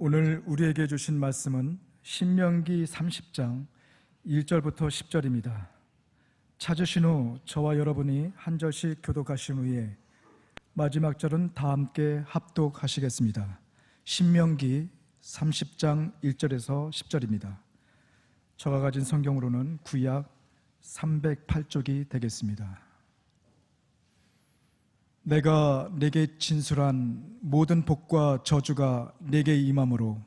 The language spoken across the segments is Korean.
오늘 우리에게 주신 말씀은 신명기 30장 1절부터 10절입니다. 찾으신 후 저와 여러분이 한 절씩 교독하신 후에 마지막 절은 다 함께 합독하시겠습니다. 신명기 30장 1절에서 10절입니다. 저가 가진 성경으로는 구약 308쪽이 되겠습니다. 내가 내게 진술한 모든 복과 저주가 내게 임함으로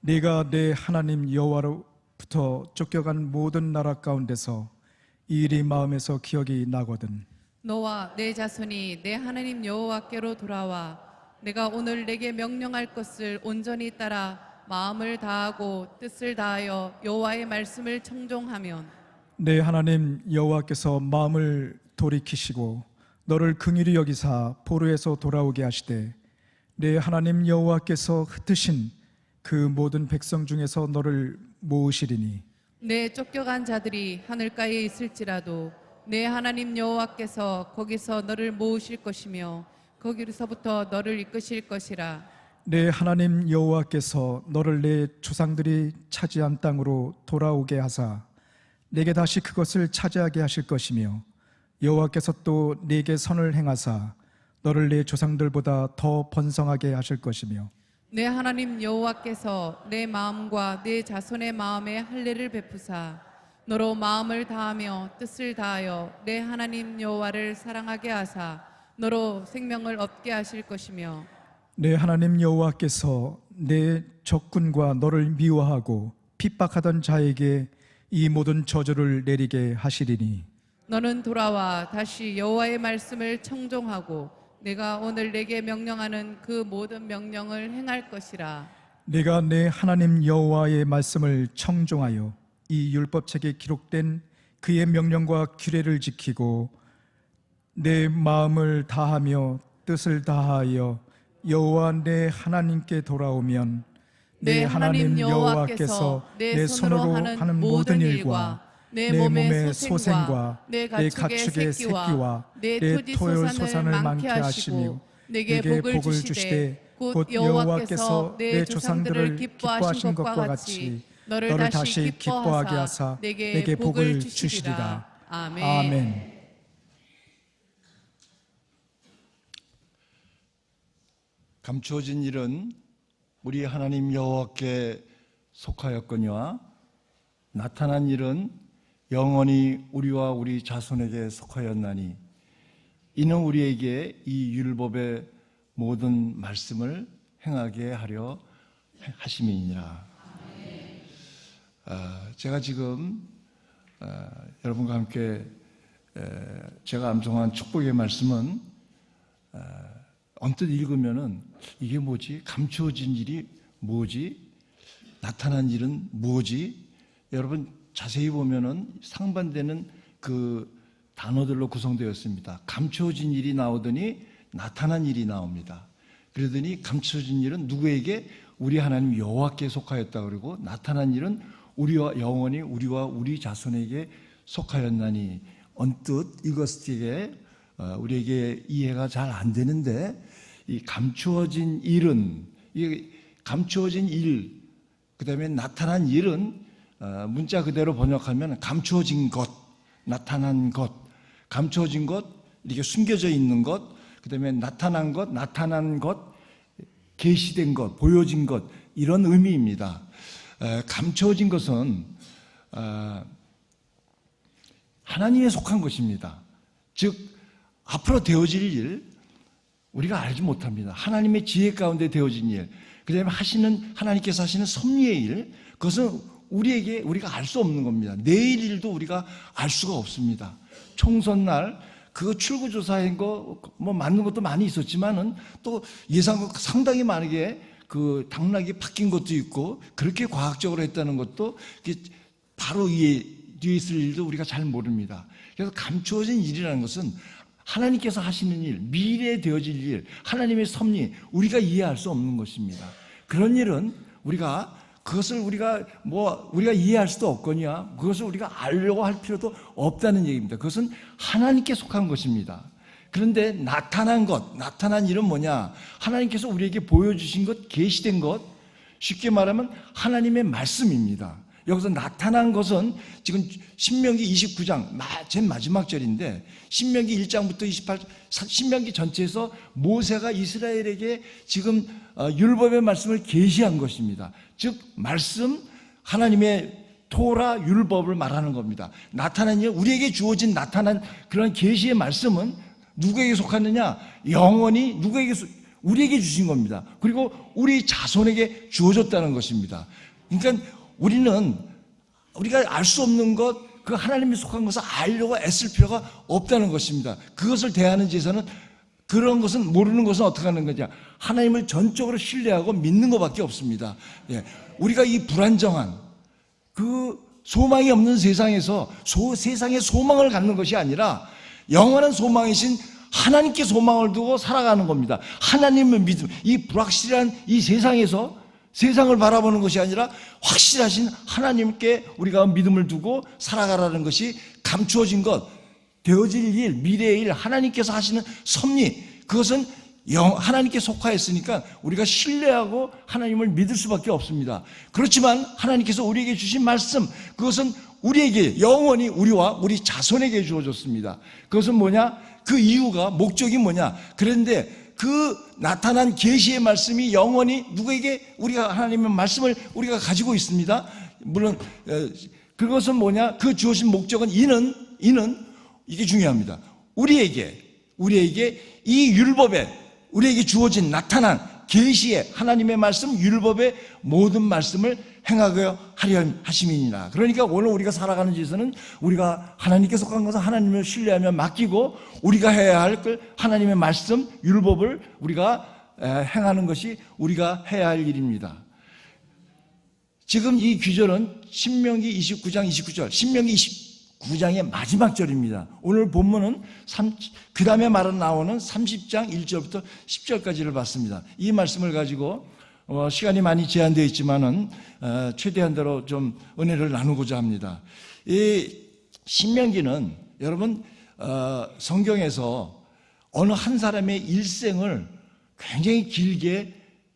네가 내 하나님 여호와로부터 쫓겨간 모든 나라 가운데서 이 일이 마음에서 기억이 나거든. 너와 내 자손이 내 하나님 여호와께로 돌아와 내가 오늘 내게 명령할 것을 온전히 따라 마음을 다하고 뜻을 다하여 여호와의 말씀을 청종하면 내 하나님 여호와께서 마음을 돌이키시고 너를 긍휼히 여기사 포로에서 돌아오게 하시되 내 하나님 여호와께서 흩으신 그 모든 백성 중에서 너를 모으시리니 내 쫓겨간 자들이 하늘가에 있을지라도 내 하나님 여호와께서 거기서 너를 모으실 것이며 거기서부터 너를 이끄실 것이라. 내 하나님 여호와께서 너를 내 조상들이 차지한 땅으로 돌아오게 하사 내게 다시 그것을 차지하게 하실 것이며 여호와께서 또 네게 선을 행하사 너를 내 조상들보다 더 번성하게 하실 것이며 내 하나님 여호와께서 내 마음과 내 자손의 마음에 할례를 베푸사 너로 마음을 다하며 뜻을 다하여 내 하나님 여호와를 사랑하게 하사 너로 생명을 얻게 하실 것이며 내 하나님 여호와께서 내 적군과 너를 미워하고 핍박하던 자에게 이 모든 저주를 내리게 하시리니 너는 돌아와 다시 여호와의 말씀을 청종하고 내가 오늘 내게 명령하는 그 모든 명령을 행할 것이라. 내가 내 하나님 여호와의 말씀을 청종하여 이 율법책에 기록된 그의 명령과 규례를 지키고 내 마음을 다하며 뜻을 다하여 여호와 내 하나님께 돌아오면 내 하나님 여호와께서 내 손으로 하는 모든 일과 내 몸의 소생과 내 가축의 새끼와 내 토요 소산을 많게 하시며 내게 복을 주시되 곧 여호와께서 내 조상들을 기뻐하신 것과 같이 너를 다시 기뻐하게 하사 내게 복을 주시리라. 아멘. 감추어진 일은 우리 하나님 여호와께 속하였거니와 나타난 일은 영원히 우리와 우리 자손에게 속하였나니 이는 우리에게 이 율법의 모든 말씀을 행하게 하려 하심이니라. 제가 지금 여러분과 함께 제가 암송한 축복의 말씀은 언뜻 읽으면은 이게 뭐지? 감추어진 일이 뭐지? 나타난 일은 뭐지? 여러분 자세히 보면은 상반되는 그 단어들로 구성되었습니다. 감추어진 일이 나오더니 나타난 일이 나옵니다. 그러더니 감추어진 일은 누구에게? 우리 하나님 여호와께 속하였다 그러고 나타난 일은 우리와 영원히 우리와 우리 자손에게 속하였나니 언뜻 읽었을 때 우리에게 이해가 잘 안 되는데 이 감추어진 일은 이 감추어진 일 그다음에 나타난 일은 문자 그대로 번역하면 감추어진 것, 나타난 것, 감추어진 것, 이렇게 숨겨져 있는 것, 그다음에 나타난 것, 나타난 것, 계시된 것, 보여진 것 이런 의미입니다. 감추어진 것은 하나님에 속한 것입니다. 즉 앞으로 되어질 일 우리가 알지 못합니다. 하나님의 지혜 가운데 되어진 일, 그다음에 하나님께서 하시는 섭리의 일, 그것은 우리가 알 수 없는 겁니다. 내일 일도 우리가 알 수가 없습니다. 총선날 그 출구조사한 거 뭐 맞는 것도 많이 있었지만은 또 예상과 상당히 많게 그 당락이 바뀐 것도 있고 그렇게 과학적으로 했다는 것도 바로 뒤에 있을 일도 우리가 잘 모릅니다. 그래서 감추어진 일이라는 것은 하나님께서 하시는 일, 미래에 되어질 일, 하나님의 섭리, 우리가 이해할 수 없는 것입니다. 그런 일은 그것을 우리가 이해할 수도 없거니와 그것을 우리가 알려고 할 필요도 없다는 얘기입니다. 그것은 하나님께 속한 것입니다. 그런데 나타난 일은 뭐냐? 하나님께서 우리에게 보여주신 것, 계시된 것, 쉽게 말하면 하나님의 말씀입니다. 여기서 나타난 것은 지금 신명기 29장 제일 마지막 절인데 신명기 1장부터 28, 신명기 전체에서 모세가 이스라엘에게 지금 율법의 말씀을 계시한 것입니다. 즉 말씀, 하나님의 토라 율법을 말하는 겁니다. 나타난 우리에게 주어진 나타난 그런 계시의 말씀은 누구에게 속하느냐? 영원히 우리에게 주신 겁니다. 그리고 우리 자손에게 주어졌다는 것입니다. 그러니까 우리가 알 수 없는 것, 그 하나님이 속한 것을 알려고 애쓸 필요가 없다는 것입니다. 그것을 대하는 데서는 그런 것은 모르는 것은 어떻게 하는 거냐? 하나님을 전적으로 신뢰하고 믿는 것밖에 없습니다. 예. 우리가 이 불안정한 그 소망이 없는 세상에서 세상에 소망을 갖는 것이 아니라 영원한 소망이신 하나님께 소망을 두고 살아가는 겁니다. 하나님을 믿음, 이 불확실한 이 세상에서 세상을 바라보는 것이 아니라 확실하신 하나님께 우리가 믿음을 두고 살아가라는 것이 감추어진 것, 되어질 일, 미래의 일, 하나님께서 하시는 섭리, 그것은 하나님께 속하였으니까 우리가 신뢰하고 하나님을 믿을 수밖에 없습니다. 그렇지만 하나님께서 우리에게 주신 말씀, 그것은 우리에게 영원히 우리와 우리 자손에게 주어졌습니다. 그것은 뭐냐? 그 이유가 목적이 뭐냐? 그런데 그 나타난 계시의 말씀이 영원히 누구에게 우리가 하나님의 말씀을 우리가 가지고 있습니다. 물론 그것은 뭐냐? 그 주어진 목적은 이는 이게 중요합니다. 우리에게 이 율법에 우리에게 주어진 나타난 계시의 하나님의 말씀, 율법의 모든 말씀을 행하려 하려 하심이니라. 그러니까 오늘 우리가 살아가는 데서는 우리가 하나님께 속한 것은 하나님을 신뢰하며 맡기고 우리가 해야 할 걸 하나님의 말씀, 율법을 우리가 행하는 것이 우리가 해야 할 일입니다. 지금 이 귀절은 신명기 29장 29절, 신명기 29장의 마지막 절입니다. 오늘 본문은 그 다음에 말은 나오는 30장 1절부터 10절까지를 봤습니다. 이 말씀을 가지고 시간이 많이 제한되어 있지만은 최대한대로 좀 은혜를 나누고자 합니다. 이 신명기는 여러분 성경에서 어느 한 사람의 일생을 굉장히 길게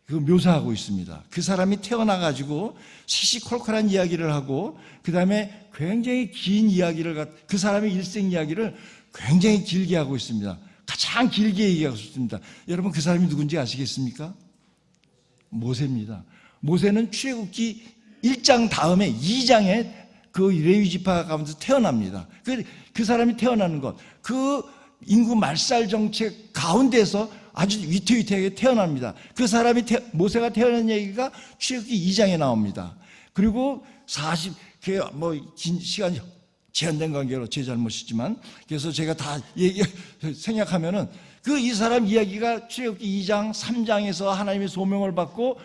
묘사하고 있습니다. 그 사람이 태어나가지고 시시콜콜한 이야기를 하고 그 다음에 굉장히 긴 이야기를 그 사람의 일생 이야기를 굉장히 길게 하고 있습니다. 가장 길게 얘기하고 있습니다. 여러분 그 사람이 누군지 아시겠습니까? 모세입니다. 모세는 출애굽기 1장 다음에 2장에 그 레위지파 가운데서 태어납니다. 그 사람이 태어나는 것, 그 인구 말살 정책 가운데서 아주 위태위태하게 태어납니다. 그 사람이 모세가 태어난 얘기가 출애굽기 2장에 나옵니다. 그리고 긴 시간이 제한된 관계로 제 잘못이지만 그래서 제가 다 생각하면은 이 사람 이야기가 출애굽기 2장, 3장에서 하나님의 소명을 받고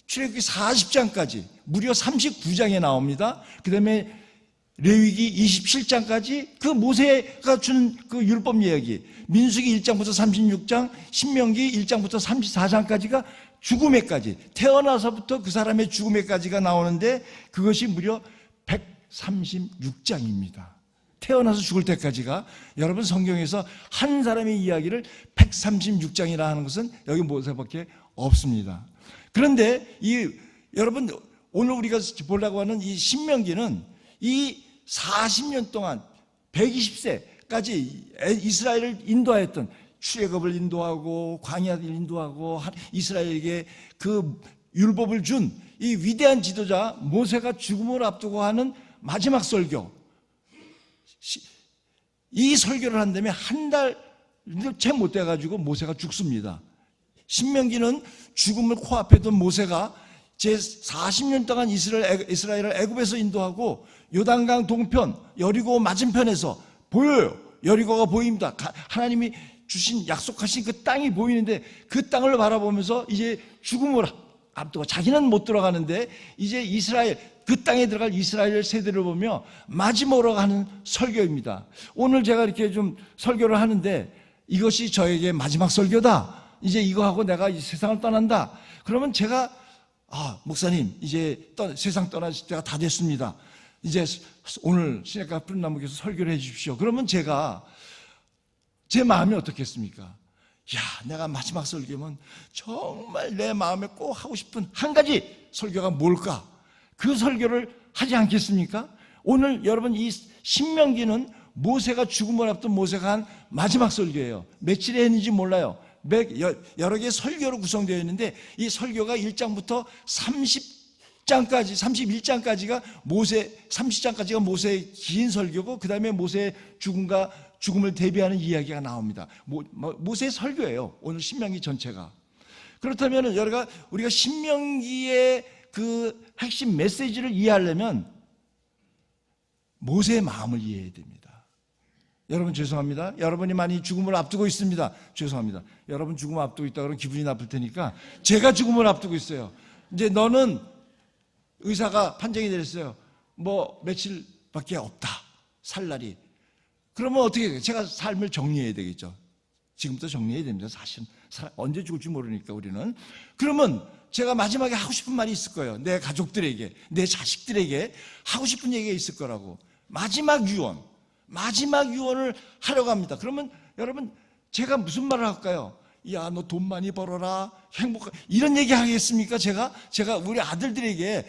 출애굽기 40장까지 무려 39장에 나옵니다. 그 다음에 레위기 27장까지 그 모세가 준 그 율법 이야기, 민수기 1장부터 36장, 신명기 1장부터 34장까지가 죽음에까지, 태어나서부터 그 사람의 죽음에까지가 나오는데 그것이 무려 136장입니다. 태어나서 죽을 때까지가 여러분 성경에서 한 사람의 이야기를 136장이라 하는 것은 여기 모세밖에 없습니다. 그런데 여러분 오늘 우리가 보려고 하는 이 신명기는 이 40년 동안 120세까지 이스라엘을 인도하였던 출애굽을 인도하고 광야를 인도하고 이스라엘에게 그 율법을 준 이 위대한 지도자 모세가 죽음을 앞두고 하는 마지막 설교, 이 설교를 한 다음에 한 달 채 못 돼가지고 모세가 죽습니다. 신명기는 죽음을 코앞에 둔 모세가 제 40년 동안 이스라엘을 애굽에서 인도하고 요단강 동편 여리고 맞은편에서 보여요. 여리고가 보입니다. 하나님이 주신 약속하신 그 땅이 보이는데 그 땅을 바라보면서 이제 죽음을 앞두고 자기는 못 들어가는데 이제 그 땅에 들어갈 이스라엘 세대를 보며 마지막으로 하는 설교입니다. 오늘 제가 이렇게 좀 설교를 하는데 이것이 저에게 마지막 설교다. 이제 이거 하고 내가 이 세상을 떠난다. 그러면 제가 목사님 이제 세상 떠나실 때가 다 됐습니다. 이제 오늘 시내가 푸른 나무께서 설교를 해 주십시오. 그러면 제 마음이 어떻겠습니까? 내가 마지막 설교면 정말 내 마음에 꼭 하고 싶은 한 가지 설교가 뭘까? 그 설교를 하지 않겠습니까? 오늘 여러분 이 신명기는 모세가 죽음을 앞둔 모세가 한 마지막 설교예요. 며칠에 했는지 몰라요. 여러 개의 설교로 구성되어 있는데 이 설교가 1장부터 31장까지가 모세의 긴 설교고, 그 다음에 모세의 죽음을 대비하는 이야기가 나옵니다. 모세의 설교예요, 오늘 신명기 전체가. 그렇다면 우리가 신명기의 그 핵심 메시지를 이해하려면 모세의 마음을 이해해야 됩니다. 여러분 죄송합니다. 여러분이 많이 죽음을 앞두고 있습니다. 죄송합니다. 여러분 죽음을 앞두고 있다 그러면 기분이 나쁠 테니까 제가 죽음을 앞두고 있어요. 이제 너는 의사가 판정이 내렸어요. 뭐 며칠밖에 없다, 살 날이. 그러면 어떻게 해요? 제가 삶을 정리해야 되겠죠. 지금부터 정리해야 됩니다. 사실은 언제 죽을지 모르니까 우리는. 그러면 제가 마지막에 하고 싶은 말이 있을 거예요. 내 가족들에게, 내 자식들에게 하고 싶은 얘기가 있을 거라고. 마지막 유언을 하려고 합니다. 그러면 여러분 제가 무슨 말을 할까요? 야, 너 돈 많이 벌어라, 행복하, 이런 얘기 하겠습니까? 제가 우리 아들들에게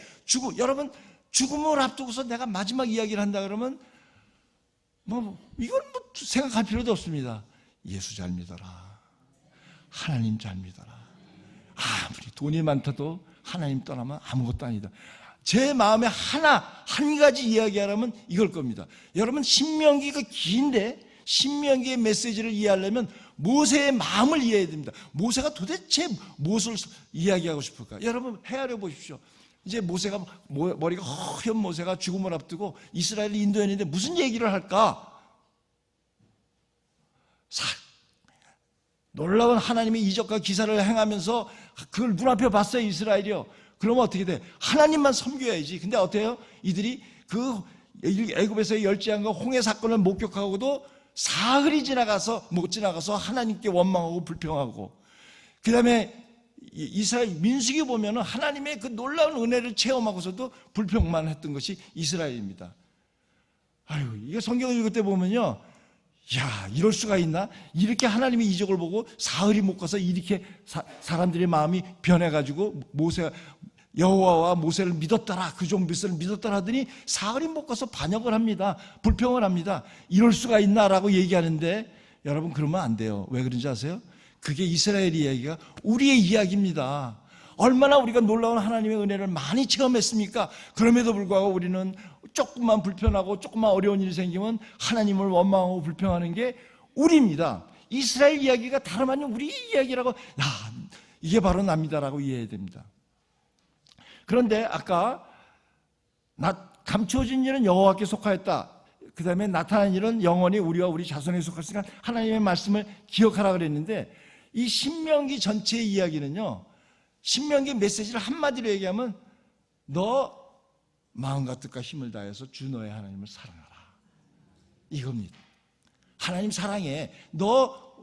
여러분 죽음을 앞두고서 내가 마지막 이야기를 한다 그러면 이건 생각할 필요도 없습니다. 예수 잘 믿어라, 하나님 잘 믿어라. 아무리 돈이 많다도 하나님 떠나면 아무것도 아니다. 제 마음에 한 가지 이야기하라면 이걸 겁니다. 여러분 신명기가 긴데 신명기의 메시지를 이해하려면 모세의 마음을 이해해야 됩니다. 모세가 도대체 무엇을 이야기하고 싶을까? 여러분 헤아려 보십시오. 이제 모세가 머리가 허연 모세가 죽음을 앞두고 이스라엘을 인도했는데 무슨 얘기를 할까? 놀라운 하나님의 이적과 기사를 행하면서 그걸 눈앞에 봤어요, 이스라엘이요. 그러면 어떻게 돼? 하나님만 섬겨야지. 근데 어때요? 이들이 그 애굽에서의 열지양과 홍해 사건을 목격하고도 사흘이 못 지나가서 하나님께 원망하고 불평하고, 그 다음에 이스라엘 민수기 보면은 하나님의 그 놀라운 은혜를 체험하고서도 불평만 했던 것이 이스라엘입니다. 이게 성경을 읽을 때 보면요, 야, 이럴 수가 있나? 이렇게 하나님의 이적을 보고 사흘이 못 가서 이렇게 사람들의 마음이 변해가지고 여호와와 모세를 믿었더라, 그 종비스를 믿었더라 하더니 사흘이 못 가서 반역을 합니다. 불평을 합니다. 이럴 수가 있나라고 얘기하는데 여러분 그러면 안 돼요. 왜 그런지 아세요? 그게 이스라엘 이야기가 우리의 이야기입니다. 얼마나 우리가 놀라운 하나님의 은혜를 많이 체험했습니까? 그럼에도 불구하고 우리는 조금만 불편하고 조금만 어려운 일이 생기면 하나님을 원망하고 불평하는 게 우리입니다. 이스라엘 이야기가 다름 아닌 우리 이야기라고, 이게 바로 납니다라고 이해해야 됩니다. 그런데 아까 감추어진 일은 여호와께 속하였다, 그 다음에 나타난 일은 영원히 우리와 우리 자손에 속했으니까 하나님의 말씀을 기억하라 그랬는데, 이 신명기 전체의 이야기는요, 신명기 메시지를 한마디로 얘기하면 너 마음과 뜻과 힘을 다해서 주 너의 하나님을 사랑하라, 이겁니다. 하나님 사랑해.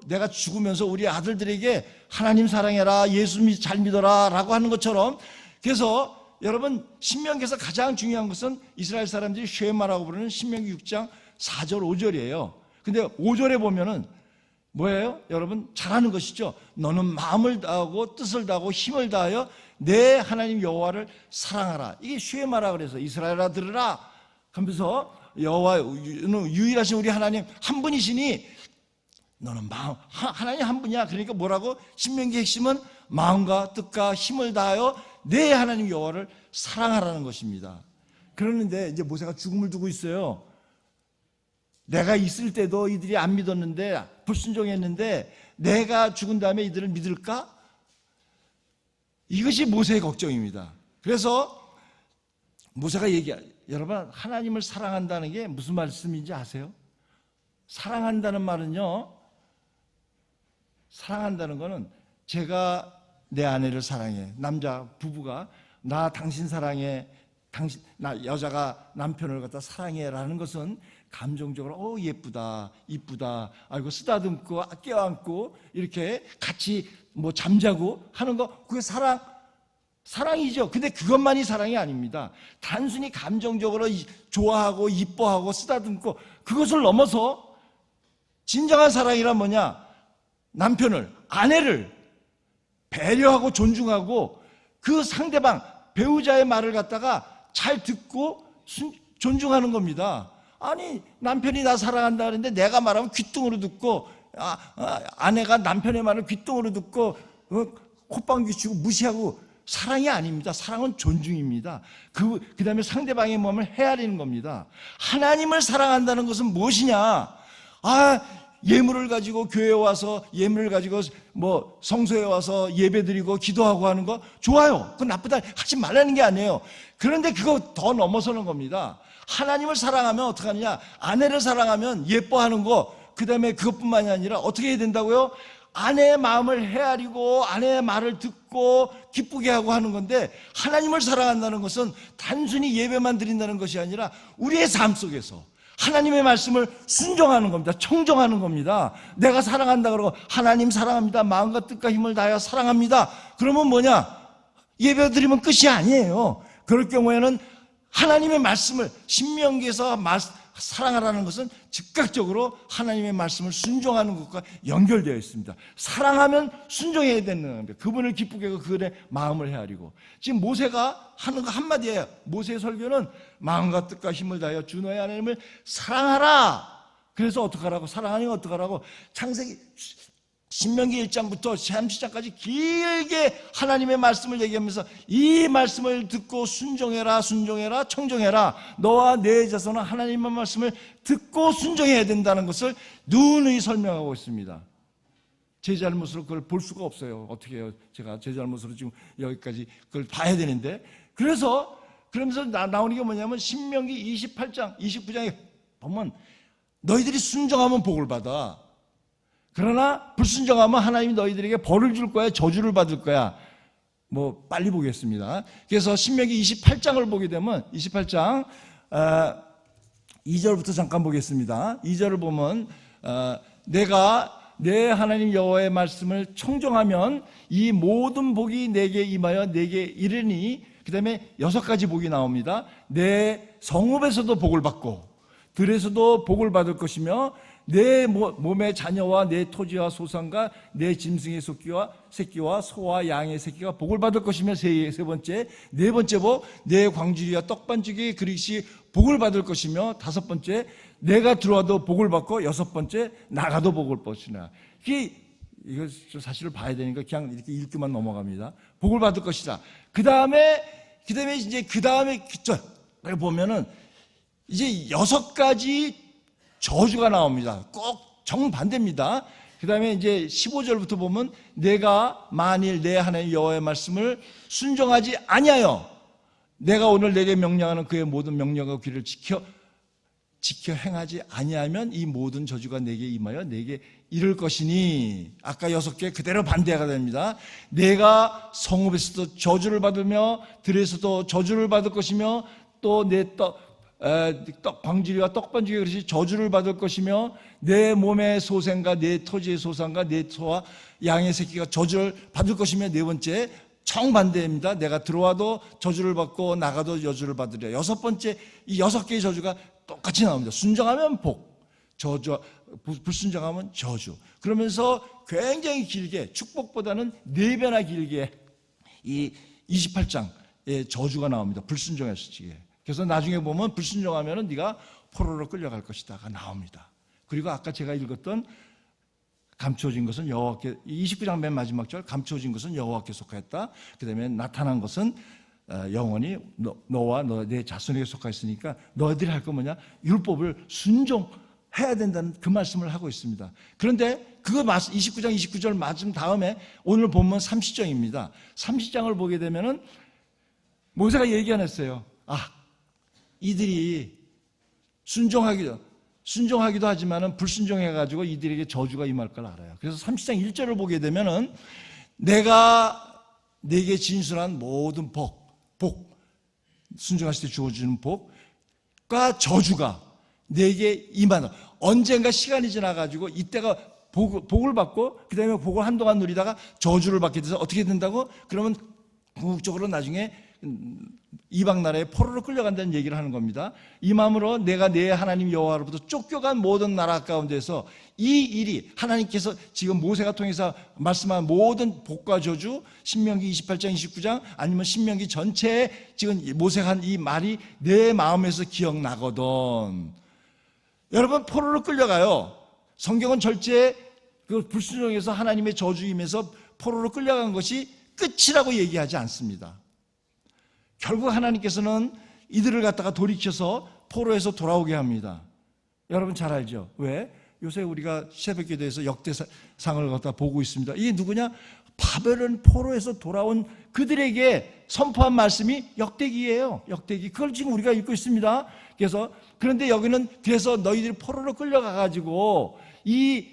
내가 죽으면서 우리 아들들에게 하나님 사랑해라, 예수 잘 믿어라 라고 하는 것처럼. 그래서 여러분 신명기에서 가장 중요한 것은 이스라엘 사람들이 쉐마라고 부르는 신명기 6장 4절 5절이에요 근데 5절에 보면은 뭐예요? 여러분 잘 아는 것이죠. 너는 마음을 다하고 뜻을 다하고 힘을 다하여 내 하나님 여호와를 사랑하라. 이게 쉐마라 그래서 이스라엘아 들으라 하면서 여호와는 유일하신 우리 하나님 한 분이시니 너는 하나님 한 분이야. 그러니까 뭐라고? 신명기 핵심은 마음과 뜻과 힘을 다하여 내 하나님 여호와를 사랑하라는 것입니다. 그러는데 이제 모세가 죽음을 두고 있어요. 내가 있을 때도 이들이 안 믿었는데, 불순종했는데 내가 죽은 다음에 이들을 믿을까? 이것이 모세의 걱정입니다. 그래서 모세가 여러분 하나님을 사랑한다는 게 무슨 말씀인지 아세요? 사랑한다는 말은요, 사랑한다는 거는 제가 내 아내를 사랑해, 남자 부부가 나 당신 사랑해, 여자가 남편을 갖다 사랑해라는 것은 감정적으로 예쁘다, 이쁘다, 아이고 쓰다듬고 껴안고 이렇게 같이 잠자고 하는 거, 그게 사랑이죠. 근데 그것만이 사랑이 아닙니다. 단순히 감정적으로 좋아하고 이뻐하고 쓰다듬고, 그것을 넘어서 진정한 사랑이란 뭐냐? 남편을 아내를 배려하고 존중하고 그 상대방 배우자의 말을 갖다가 잘 듣고 존중하는 겁니다. 아니 남편이 나 사랑한다 그러는데 내가 말하면 귓등으로 듣고 아내가 남편의 말을 귓등으로 듣고 콧방귀 치고 무시하고 사랑이 아닙니다. 사랑은 존중입니다. 그 다음에 상대방의 몸을 헤아리는 겁니다. 하나님을 사랑한다는 것은 무엇이냐? 예물을 가지고 교회에 와서 예물을 가지고 뭐 성소에 와서 예배드리고 기도하고 하는 거 좋아요. 그건 나쁘다 하지 말라는 게 아니에요. 그런데 그거 더 넘어서는 겁니다. 하나님을 사랑하면 어떻게 하느냐? 아내를 사랑하면 예뻐하는 거, 그 다음에 그것뿐만이 아니라 어떻게 해야 된다고요? 아내의 마음을 헤아리고 아내의 말을 듣고 기쁘게 하고 하는 건데, 하나님을 사랑한다는 것은 단순히 예배만 드린다는 것이 아니라 우리의 삶 속에서 하나님의 말씀을 순종하는 겁니다. 청정하는 겁니다. 내가 사랑한다 그러고 하나님 사랑합니다, 마음과 뜻과 힘을 다하여 사랑합니다, 그러면 뭐냐? 예배 드리면 끝이 아니에요. 그럴 경우에는 하나님의 말씀을, 신명기에서 사랑하라는 것은 즉각적으로 하나님의 말씀을 순종하는 것과 연결되어 있습니다. 사랑하면 순종해야 되는 겁니다. 그분을 기쁘게 하고 그분의 마음을 헤아리고. 지금 모세가 하는 거 한마디예요. 모세의 설교는 마음과 뜻과 힘을 다하여 주 너의 하나님을 사랑하라. 그래서 어떡하라고? 사랑하니까 어떡하라고? 창세기 신명기 1장부터 30장까지 길게 하나님의 말씀을 얘기하면서 이 말씀을 듣고 순종해라, 순종해라, 청정해라. 너와 내 자손은 하나님의 말씀을 듣고 순종해야 된다는 것을 누누이 설명하고 있습니다. 제 잘못으로 그걸 볼 수가 없어요. 어떻게 해요? 제가 제 잘못으로 지금 여기까지 그걸 봐야 되는데. 그러면서 나오는 게 뭐냐면 신명기 28장, 29장에 보면 너희들이 순종하면 복을 받아. 그러나 불순종하면 하나님이 너희들에게 벌을 줄 거야, 저주를 받을 거야. 뭐 빨리 보겠습니다. 그래서 신명기 28장을 보게 되면 28장 2절부터 잠깐 보겠습니다. 2절을 보면 내가 내 하나님 여호와의 말씀을 청정하면 이 모든 복이 내게 임하여 내게 이르니, 그 다음에 6가지 복이 나옵니다. 내 성읍에서도 복을 받고 들에서도 복을 받을 것이며 내 몸의 자녀와 내 토지와 소산과 내 짐승의 새끼와 소와 양의 새끼가 복을 받을 것이며, 세 번째, 네 번째 복, 내 광주리와 떡반죽의 그릇이 복을 받을 것이며, 5번째, 내가 들어와도 복을 받고, 6번째, 나가도 복을 받으시나. 이거 사실을 봐야 되니까 그냥 이렇게 읽기만 넘어갑니다. 복을 받을 것이다. 그 다음에 보면은 이제 6가지 저주가 나옵니다. 꼭 정반대입니다. 그 다음에 이제 15절부터 보면 내가 만일 내 하나님 여호와의 말씀을 순종하지 아니하여 내가 오늘 내게 명령하는 그의 모든 명령과 규례를 지켜 행하지 아니하면 이 모든 저주가 내게 임하여 내게 이를 것이니, 아까 6개 그대로 반대가 됩니다. 내가 성읍에서도 저주를 받으며 들에서도 저주를 받을 것이며, 또 내 광주리와 떡반죽의 그릇이 저주를 받을 것이며, 내 몸의 소생과 내 토지의 소산과 내 소와 양의 새끼가 저주를 받을 것이며, 4번째 정반대입니다. 내가 들어와도 저주를 받고 나가도 저주를 받으리라. 6번째, 이 6개의 저주가 똑같이 나옵니다. 순종하면 복, 불순종하면 저주. 그러면서 굉장히 길게, 축복보다는 4배나 길게 이 28장의 저주가 나옵니다. 불순종했을 적에. 그래서 나중에 보면 불순종하면 네가 포로로 끌려갈 것이다가 나옵니다. 그리고 아까 제가 읽었던 감추어진 것은 여호와께, 29장 맨 마지막 절, 감추어진 것은 여호와께 속하였다. 그 다음에 나타난 것은 영원히 너와 내 자손에게 속하였으니까 너희들이 할 거 뭐냐? 율법을 순종해야 된다는 그 말씀을 하고 있습니다. 그런데 그거 29장 29절 맞은 다음에 오늘 본문 30장입니다. 30장을 보게 되면은 모세가 얘기 안 했어요. 이들이 순종하기도 하지만은 불순종해가지고 이들에게 저주가 임할 걸 알아요. 그래서 30장 1절을 보게 되면은 내가 내게 진술한 모든 복, 순종하실 때 주어지는 복과 저주가 내게 임하는, 언젠가 시간이 지나가지고 이때가 복을 받고 그 다음에 복을 한동안 누리다가 저주를 받게 돼서 어떻게 된다고? 그러면 궁극적으로 나중에 이방 나라에 포로로 끌려간다는 얘기를 하는 겁니다. 이 마음으로 내가 내 하나님 여호와로부터 쫓겨간 모든 나라 가운데서 이 일이 하나님께서 지금 모세가 통해서 말씀한 모든 복과 저주, 신명기 28장 29장 아니면 신명기 전체에 지금 모세가 한 이 말이 내 마음에서 기억나거든. 여러분, 포로로 끌려가요. 성경은 절제 그 불순종에서 하나님의 저주임에서 포로로 끌려간 것이 끝이라고 얘기하지 않습니다. 결국 하나님께서는 이들을 갖다가 돌이켜서 포로에서 돌아오게 합니다. 여러분 잘 알죠? 왜? 요새 우리가 새벽기도에서 역대상을 갖다 보고 있습니다. 이게 누구냐? 바벨론 포로에서 돌아온 그들에게 선포한 말씀이 역대기예요. 역대기. 그걸 지금 우리가 읽고 있습니다. 그런데 여기는 그래서 너희들이 포로로 끌려가 가지고 이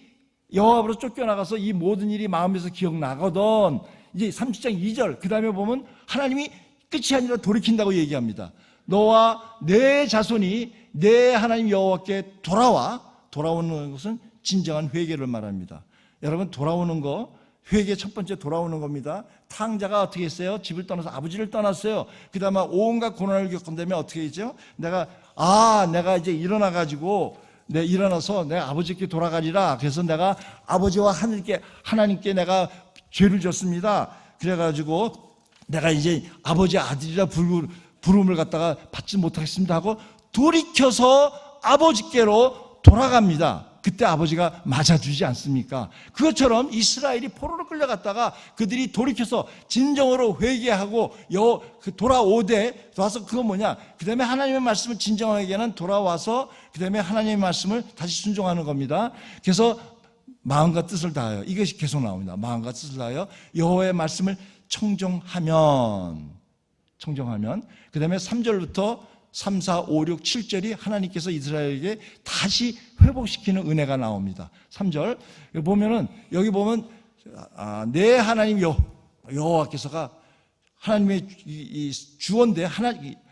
여호와로 쫓겨나가서 이 모든 일이 마음에서 기억나거든. 이제 30장 2절 그 다음에 보면 하나님이 끝이 아니라 돌이킨다고 얘기합니다. 너와 내 자손이 내 하나님 여호와께 돌아오는 것은 진정한 회개를 말합니다. 여러분, 돌아오는 거, 회개 첫 번째 돌아오는 겁니다. 탕자가 어떻게 했어요? 집을 떠나서 아버지를 떠났어요. 그 다음에 온갖 고난을 겪은 다음에 어떻게 했죠? 내가 이제 일어나서 내가 아버지께 돌아가리라. 그래서 내가 아버지와 하나님께 내가 죄를 졌습니다. 그래가지고 내가 이제 아버지 아들이라 부름을 갖다가 받지 못하겠습니다 하고 돌이켜서 아버지께로 돌아갑니다. 그때 아버지가 맞아주지 않습니까? 그것처럼 이스라엘이 포로로 끌려갔다가 그들이 돌이켜서 진정으로 회개하고 돌아오되 와서 그건 뭐냐? 그 다음에 하나님의 말씀을 진정하게는 돌아와서 그 다음에 하나님의 말씀을 다시 순종하는 겁니다. 그래서 마음과 뜻을 다하여, 이것이 계속 나옵니다. 마음과 뜻을 다하여 여호와의 말씀을 청정하면 그 다음에 3절부터 3, 4, 5, 6, 7절이 하나님께서 이스라엘에게 다시 회복시키는 은혜가 나옵니다. 3절 여기 보면 내 하나님 여호와께서가 하나님의 이 주어인데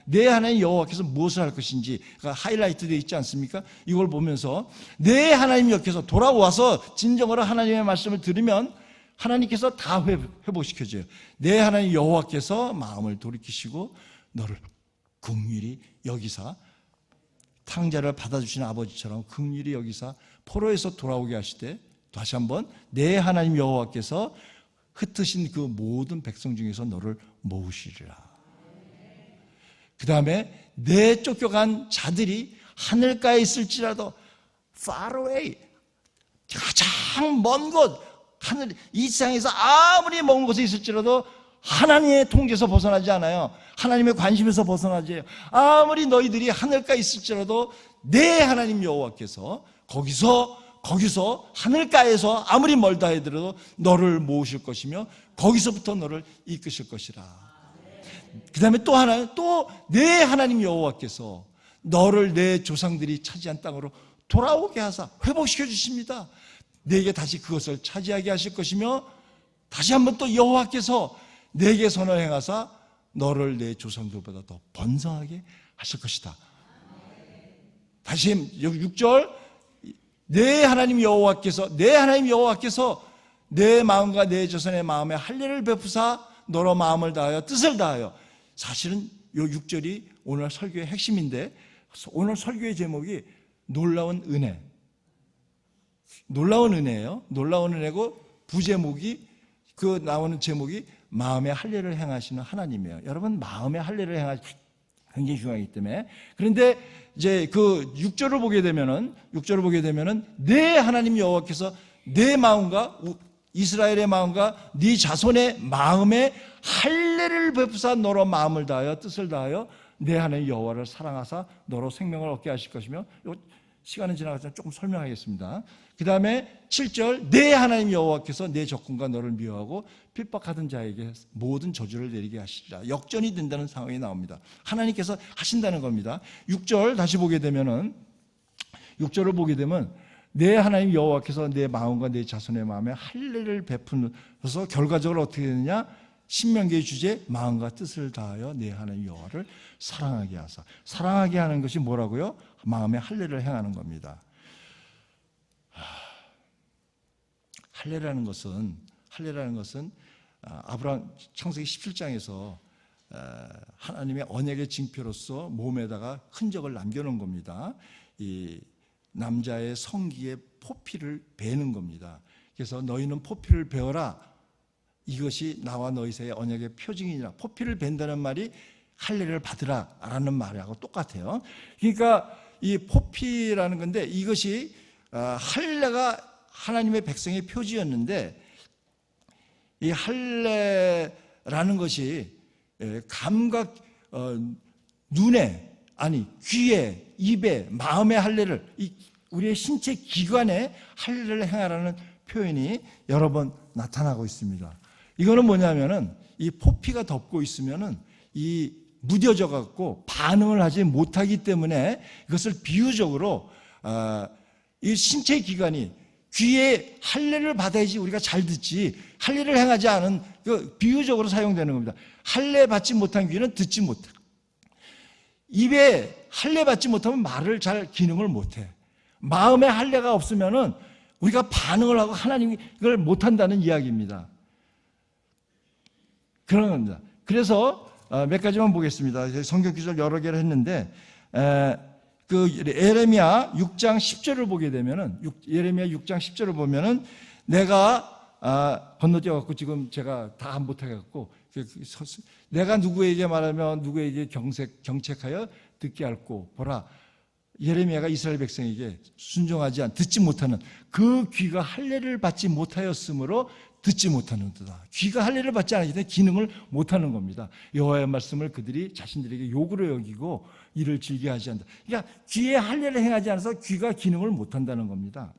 내 하나님 여호와께서 무엇을 할 것인지 하이라이트 되어 있지 않습니까? 이걸 보면서 내 하나님 여호와께서 돌아와서 진정으로 하나님의 말씀을 들으면 하나님께서 다 회복시켜줘요. 내 하나님 여호와께서 마음을 돌이키시고 너를 긍휼히 여기사, 탕자를 받아주시는 아버지처럼 긍휼히 여기사 포로에서 돌아오게 하시되, 다시 한번 내 하나님 여호와께서 흩으신 그 모든 백성 중에서 너를 모으시리라. 그 다음에 내 쫓겨간 자들이 하늘가에 있을지라도 far away, 가장 먼 곳, 이 세상에서 아무리 먼 곳에 있을지라도 하나님의 통제에서 벗어나지 않아요. 하나님의 관심에서 벗어나지 않아요. 아무리 너희들이 하늘가에 있을지라도 내 하나님 여호와께서 거기서 하늘가에서 아무리 멀다 하더라도 너를 모으실 것이며 거기서부터 너를 이끄실 것이라. 그 다음에 또 내 하나님 여호와께서 너를 내 조상들이 차지한 땅으로 돌아오게 하사 회복시켜 주십니다. 내게 다시 그것을 차지하게 하실 것이며, 다시 한번 또 여호와께서 내게 선을 행하사 너를 내 조상들보다 더 번성하게 하실 것이다. 다시 여기 6절 내 하나님 여호와께서 내 마음과 내 자손의 마음에 할례를 베푸사 너로 마음을 다하여 뜻을 다하여. 사실은 이 6절이 오늘 설교의 핵심인데, 오늘 설교의 제목이 놀라운 은혜예요. 놀라운 은혜고 부제목이 나오는 제목이 마음의 할례를 행하시는 하나님이에요. 여러분, 마음의 할례를 행하시는 굉장히 중요하기 때문에. 그런데 이제 그 6절을 보게 되면은 내 하나님 여호와께서 내 마음과 이스라엘의 마음과 네 자손의 마음에 할례를 베푸사 너로 마음을 다하여 뜻을 다하여 내 하나님 여호와를 사랑하사 너로 생명을 얻게 하실 것이며, 시간은 지나가서 조금 설명하겠습니다. 그 다음에 7절 내 하나님 여호와께서 내 적군과 너를 미워하고 핍박하던 자에게 모든 저주를 내리게 하시리라. 역전이 된다는 상황이 나옵니다. 하나님께서 하신다는 겁니다. 6절 다시 보게 되면은 6절을 보게 되면 내 하나님 여호와께서 내 마음과 내 자손의 마음에 할례를 베푸면서 결과적으로 어떻게 되느냐? 신명기의 주제 마음과 뜻을 다하여 내 하나님 여호와를 사랑하게 하사. 사랑하게 하는 것이 뭐라고요? 마음의 할례를 행하는 겁니다. 할례라는 것은 아브라함 창세기 17장에서 하나님의 언약의 징표로서 몸에다가 흔적을 남겨놓은 겁니다. 이 남자의 성기에 포피를 베는 겁니다. 그래서 너희는 포피를 베어라. 이것이 나와 너희 사이의 언약의 표징이니라. 포피를 벤다는 말이 할례를 받으라 라는 말하고 똑같아요. 그러니까 이 포피라는 건데 이것이 할례가 하나님의 백성의 표지였는데 이 할례라는 것이 감각, 눈에, 아니 귀에, 입에, 마음의 할례를, 우리의 신체 기관에 할례를 행하라는 표현이 여러 번 나타나고 있습니다. 이거는 뭐냐면은 이 포피가 덮고 있으면은 이 무뎌져 갖고 반응을 하지 못하기 때문에 이것을 비유적으로 이 신체 기관이 귀에 할례를 받아야지 우리가 잘 듣지, 할례를 행하지 않은 그 비유적으로 사용되는 겁니다. 할례 받지 못한 귀는 듣지 못해. 입에 할례 받지 못하면 말을 잘 기능을 못해. 마음에 할례가 없으면은 우리가 반응을 하고 하나님 이걸 못한다는 이야기입니다. 그런 겁니다. 그래서 몇 가지만 보겠습니다. 성경 구절 여러 개를 했는데 그 예레미야 6장 10절을 보게 되면은 예레미야 6장 10절을 보면은 내가 건너뛰어 갖고 지금 제가 다 못해 갖고 내가 누구에게 말하면 누구에게 경책하여 듣게 할고 보라. 예레미야가 이스라엘 백성에게 순종하지 듣지 못하는 그 귀가 할례를 받지 못하였으므로 듣지 못하는도다. 귀가 할례를 받지 않기 때문에 기능을 못하는 겁니다. 여호와의 말씀을 그들이 자신들에게 욕으로 여기고 이를 즐겨하지 않는다. 그러니까 귀에 할례를 행하지 않아서 귀가 기능을 못한다는 겁니다.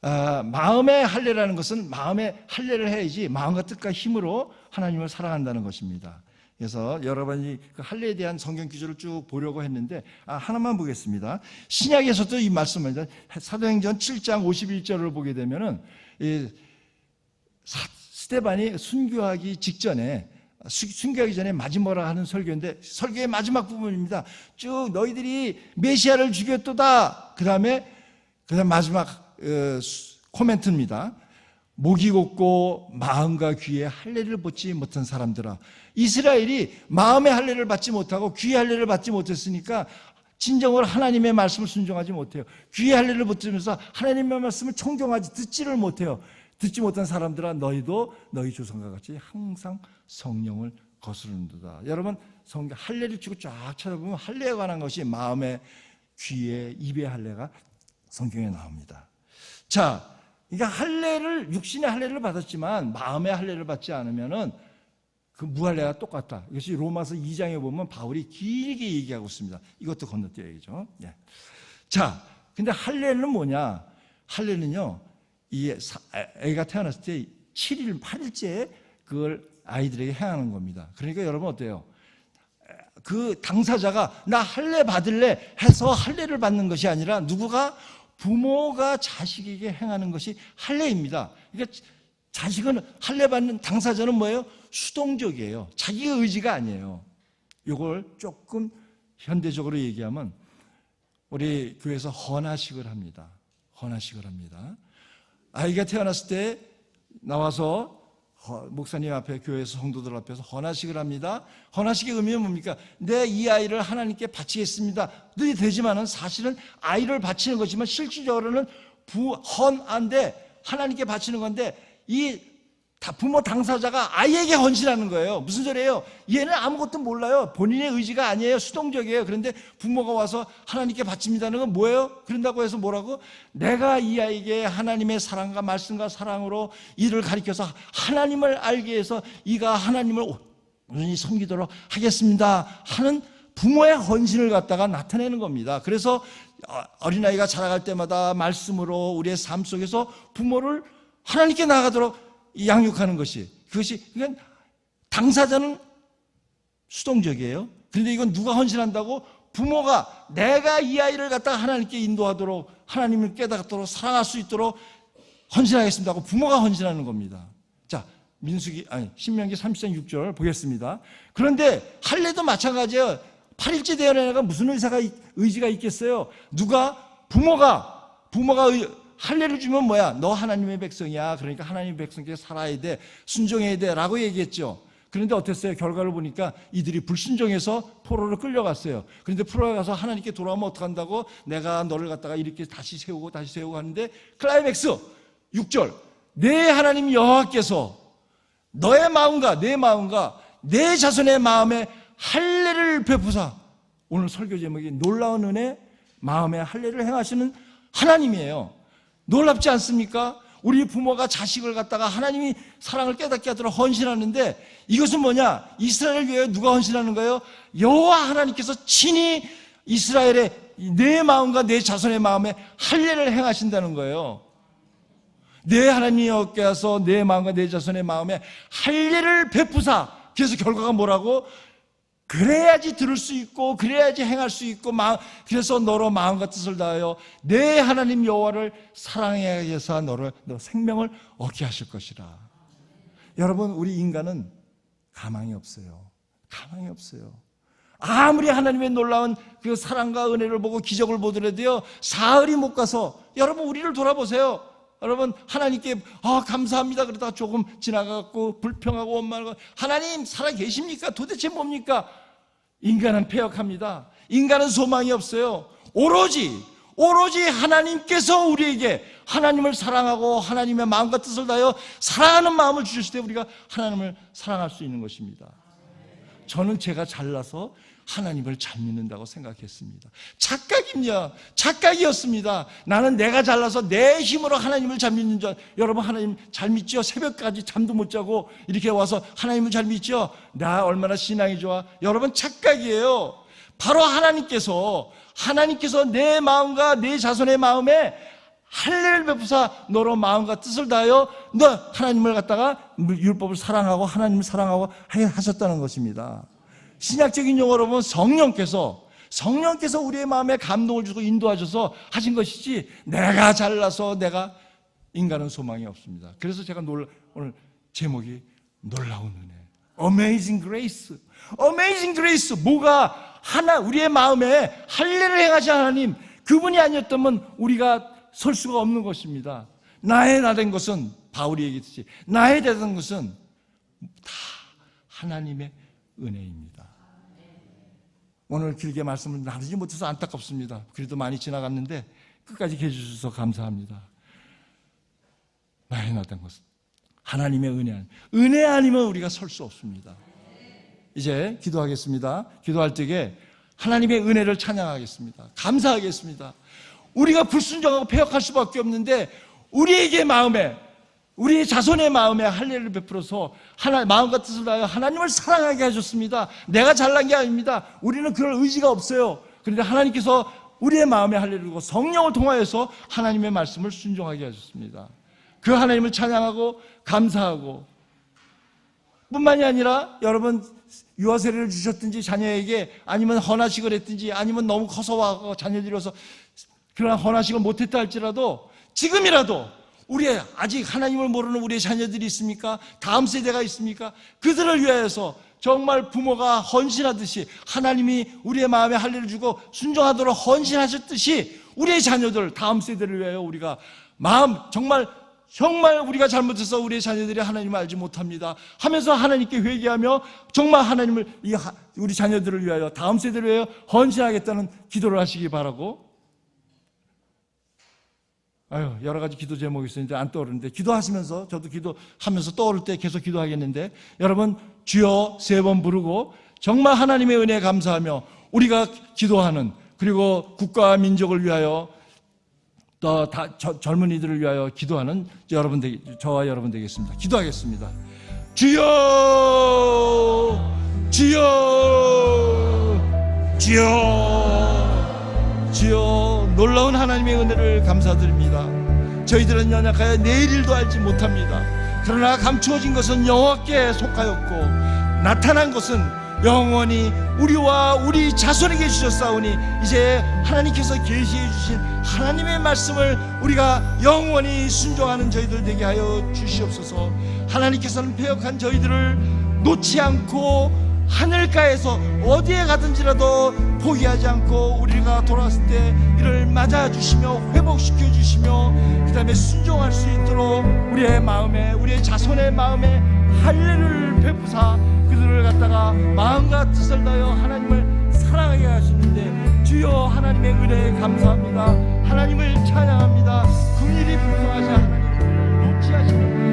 마음의 할례라는 것은 마음의 할례를 해야지 마음과 뜻과 힘으로 하나님을 사랑한다는 것입니다. 그래서 여러분이 그 할례에 대한 성경 구절을 쭉 보려고 했는데 하나만 보겠습니다. 신약에서도 이 말씀입니다. 사도행전 7장 51절을 보게 되면은 스데반이 순교하기 직전에 순교하기 전에 마지막으로 하는 설교인데 설교의 마지막 부분입니다. 쭉 너희들이 메시아를 죽였도다. 그다음에 마지막 코멘트입니다. 목이 곧고 마음과 귀에 할례를 받지 못한 사람들아. 이스라엘이 마음의 할례를 받지 못하고 귀의 할례를 받지 못했으니까 진정으로 하나님의 말씀을 순종하지 못해요. 귀의 할례를 받으면서 하나님의 말씀을 청종하지 듣지를 못해요. 듣지 못한 사람들아 너희도 너희 조상과 같이 항상 성령을 거스르는도다. 여러분 성경 할례를 쭉 쫙 찾아보면 할례에 관한 것이 마음의 귀의 입의 할례가 성경에 나옵니다. 자, 그러니까 할례를 육신의 할례를 받았지만 마음의 할례를 받지 않으면은 그 무할례가 똑같다. 이것이 로마서 2장에 보면 바울이 길게 얘기하고 있습니다. 이것도 건너뛰어야죠. 예. 자, 근데 할례는 뭐냐? 할례는요, 이 애가 태어났을 때 7일, 8일째 그걸 아이들에게 행하는 겁니다. 그러니까 여러분 어때요? 그 당사자가 나 할례 받을래 해서 할례를 받는 것이 아니라 누구가 부모가 자식에게 행하는 것이 할례입니다. 그러니까 자식은 할례 받는 당사자는 뭐예요? 수동적이에요. 자기의 의지가 아니에요. 이걸 조금 현대적으로 얘기하면 우리 교회에서 헌화식을 합니다. 헌화식을 합니다. 아이가 태어났을 때 나와서 목사님 앞에 교회에서 성도들 앞에서 헌화식을 합니다. 헌화식의 의미는 뭡니까? 내 이 아이를 하나님께 바치겠습니다. 늘 되지만은 사실은 아이를 바치는 거지만 실질적으로는 헌안데 하나님께 바치는 건데 이 부모 당사자가 아이에게 헌신하는 거예요. 무슨 소리예요? 얘는 아무것도 몰라요. 본인의 의지가 아니에요. 수동적이에요. 그런데 부모가 와서 하나님께 바칩니다는 건 뭐예요? 그런다고 해서 뭐라고? 내가 이 아이에게 하나님의 사랑과 말씀과 사랑으로 이를 가리켜서 하나님을 알게 해서 이가 하나님을 온전히 섬기도록 하겠습니다 하는 부모의 헌신을 갖다가 나타내는 겁니다. 그래서 어린아이가 자라갈 때마다 말씀으로 우리의 삶 속에서 부모를 하나님께 나아가도록 양육하는 것이 그러니까 당사자는 수동적이에요. 그런데 이건 누가 헌신한다고? 부모가 내가 이 아이를 갖다가 하나님께 인도하도록 하나님을 깨닫도록 사랑할 수 있도록 헌신하겠습니다 하고 부모가 헌신하는 겁니다. 자, 신명기 30장 6절 보겠습니다. 그런데 할례도 마찬가지예요. 8일째 되어낸 애가 무슨 의지가 있겠어요? 부모가 할례를 주면 뭐야? 너 하나님의 백성이야. 그러니까 하나님의 백성에게 살아야 돼. 순종해야 돼. 라고 얘기했죠. 그런데 어땠어요? 결과를 보니까 이들이 불순종해서 포로로 끌려갔어요. 그런데 포로에 가서 하나님께 돌아오면 어떡한다고? 내가 너를 갖다가 이렇게 다시 세우고 하는데 클라이맥스 6절, 내 하나님 여호와께서 너의 마음과 내 자손의 마음에 할례를 베푸사, 오늘 설교 제목이 놀라운 은혜, 마음에 할례를 행하시는 하나님이에요. 놀랍지 않습니까? 우리 부모가 자식을 갖다가 하나님이 사랑을 깨닫게 하도록 헌신하는데, 이것은 뭐냐? 이스라엘을 위하여 누가 헌신하는 거예요? 여호와 하나님께서 친히 이스라엘의 내 마음과 내 자손의 마음에 할례를 행하신다는 거예요. 내 하나님 여호와께서 내 마음과 내 자손의 마음에 할례를 베푸사. 그래서 결과가 뭐라고? 그래야지 들을 수 있고 그래야지 행할 수 있고, 그래서 너로 마음과 뜻을 다하여 내 하나님 여호와를 사랑하게 해서 너 생명을 얻게 하실 것이라. 여러분, 우리 인간은 가망이 없어요. 가망이 없어요. 아무리 하나님의 놀라운 그 사랑과 은혜를 보고 기적을 보더라도요, 사흘이 못 가서, 여러분 우리를 돌아보세요. 여러분, 하나님께 감사합니다 그러다가 조금 지나가고 불평하고 원망하고, 하나님 살아 계십니까? 도대체 뭡니까? 인간은 패역합니다. 인간은 소망이 없어요. 오로지 하나님께서 우리에게 하나님을 사랑하고 하나님의 마음과 뜻을 다하여 사랑하는 마음을 주실 때 우리가 하나님을 사랑할 수 있는 것입니다. 저는 제가 잘나서 하나님을 잘 믿는다고 생각했습니다. 착각이었습니다. 나는 내가 잘나서 내 힘으로 하나님을 잘 믿는 줄. 여러분, 하나님 잘 믿죠? 새벽까지 잠도 못 자고 이렇게 와서 하나님을 잘 믿죠? 나 얼마나 신앙이 좋아. 여러분, 착각이에요. 바로 하나님께서 내 마음과 내 자손의 마음에 할례를 베푸사 너로 마음과 뜻을 다하여 너 하나님을 갖다가 율법을 사랑하고 하나님을 사랑하고 하셨다는 것입니다. 신약적인 용어로 보면 성령께서 우리의 마음에 감동을 주고 인도하셔서 하신 것이지, 내가 잘나서 인간은 소망이 없습니다. 그래서 제가 오늘 제목이 놀라운 은혜, Amazing Grace. Amazing Grace. 뭐가 우리의 마음에 할례를 행하신 하나님, 그분이 아니었다면 우리가 설 수가 없는 것입니다. 나의 나 된 것은, 바울이 얘기했듯이 나의 된 것은 다 하나님의 은혜입니다. 오늘 길게 말씀을 나누지 못해서 안타깝습니다. 그래도 많이 지나갔는데 끝까지 계셔 주셔서 감사합니다. 나의 나 된 것은 하나님의 은혜 아니면 우리가 설 수 없습니다. 이제 기도하겠습니다. 기도할 때에 하나님의 은혜를 찬양하겠습니다. 감사하겠습니다. 우리가 불순종하고 패역할 수밖에 없는데, 우리의 자손의 마음에 할례를 베풀어서 마음과 뜻을 다하여 하나님을 사랑하게 하셨습니다. 내가 잘난 게 아닙니다. 우리는 그럴 의지가 없어요. 그런데 하나님께서 우리의 마음에 할례를 두고 성령을 통하여서 하나님의 말씀을 순종하게 하셨습니다. 그 하나님을 찬양하고 감사하고, 뿐만이 아니라 여러분, 유아세례를 주셨든지 자녀에게, 아니면 헌화식을 했든지, 아니면 너무 커서 와서 자녀들이 와서 그러나 헌화식을 못했다 할지라도, 지금이라도 우리 아직 하나님을 모르는 우리의 자녀들이 있습니까? 다음 세대가 있습니까? 그들을 위하여서 정말 부모가 헌신하듯이 하나님이 우리의 마음에 할례를 주고 순종하도록 헌신하셨듯이 우리의 자녀들, 다음 세대를 위하여 우리가 정말 우리가 잘못해서 우리의 자녀들이 하나님을 알지 못합니다 하면서 하나님께 회개하며 정말 하나님을 우리 자녀들을 위하여, 다음 세대를 위하여 헌신하겠다는 기도를 하시기 바라고, 여러 가지 기도 제목이 있었는데 안 떠오르는데, 기도하시면서, 저도 기도하면서 떠오를 때 계속 기도하겠는데, 여러분 주여 3번 부르고 정말 하나님의 은혜에 감사하며 우리가 기도하는, 그리고 국가와 민족을 위하여 또 젊은이들을 위하여 기도하는 저와 여러분 되겠습니다. 기도하겠습니다. 주여 놀라운 하나님의 은혜를 감사드립니다. 저희들은 연약하여 내일 일도 알지 못합니다. 그러나 감추어진 것은 여호와께 속하였고 나타난 것은 영원히 우리와 우리 자손에게 주셨사오니, 이제 하나님께서 계시해 주신 하나님의 말씀을 우리가 영원히 순종하는 저희들 되게 하여 주시옵소서. 하나님께서는 패역한 저희들을 놓지 않고 하늘가에서 어디에 가든지라도 포기하지 않고 우리가 돌아왔을 때 이를 맞아주시며 회복시켜주시며 그 다음에 순종할 수 있도록 우리의 마음에, 우리의 자손의 마음에 할례를 베푸사 그들을 갖다가 마음과 뜻을 다하여 하나님을 사랑하게 하시는데, 주여 하나님의 은혜에 감사합니다. 하나님을 찬양합니다. 긍휼히 풍성하신 하나님, 놓지 하시는